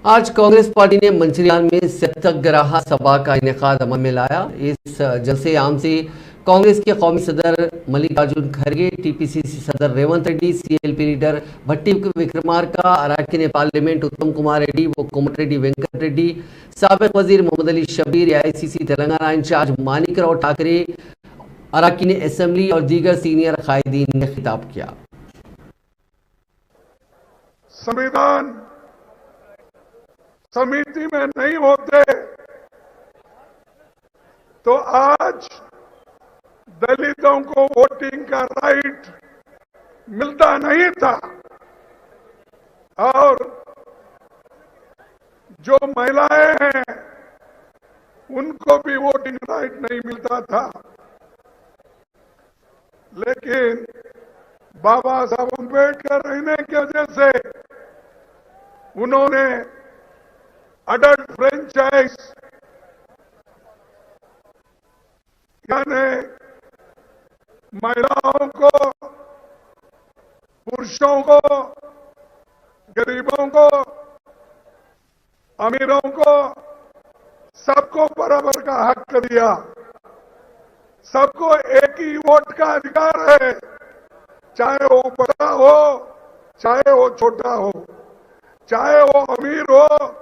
आज कांग्रेस पार्टी ने मंचिरियाल में सत्याग्रह सभा का इनेकाद अमल में लाया। इस जलसे आम से कांग्रेस के कौमी सदर मल्लिकार्जुन खड़गे, टीपीसीसी सदर रेवंत रेड्डी, सीएलपी लीडर भट्टी विक्रमार्का, अराकीन पार्लियामेंट उत्तम कुमार रेड्डी व कोमटिरेड्डी वेंकट रेड्डी, साबिक वजीर मोहम्मद अली शबीर, एआईसीसी तेलंगाना इंचार्ज मानिकराव ठाकरे, अराकीन असेंबली और दीगर सीनियर कायदीन ने खिताब किया। संविधान समिति में नहीं होते तो आज दलितों को वोटिंग का राइट मिलता नहीं था और जो महिलाएं हैं उनको भी वोटिंग राइट नहीं मिलता था। लेकिन बाबा साहब अम्बेडकर रहने की वजह से उन्होंने अडल्ट फ्रेंचाइज यानी महिलाओं को, पुरुषों को, गरीबों को, अमीरों को, सबको बराबर का हक दिया। सबको एक ही वोट का अधिकार है, चाहे वो बड़ा हो, चाहे वो छोटा हो, चाहे वो अमीर हो,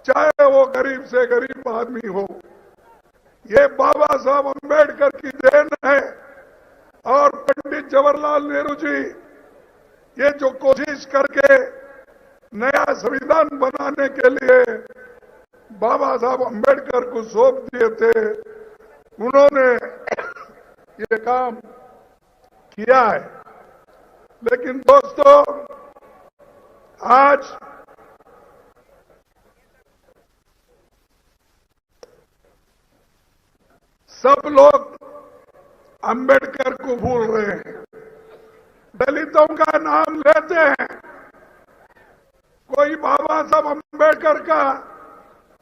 चाहे वो गरीब से गरीब आदमी हो। ये बाबा साहब अम्बेडकर की देन है और पंडित जवाहरलाल नेहरू जी ये जो कोशिश करके नया संविधान बनाने के लिए बाबा साहब अम्बेडकर को सौंप दिए थे, उन्होंने ये काम किया है। लेकिन दोस्तों, आज सब लोग अंबेडकर को भूल रहे हैं, दलितों का नाम लेते हैं। कोई बाबा साहब अंबेडकर का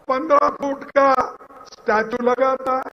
15 फुट का स्टैचू लगाता है,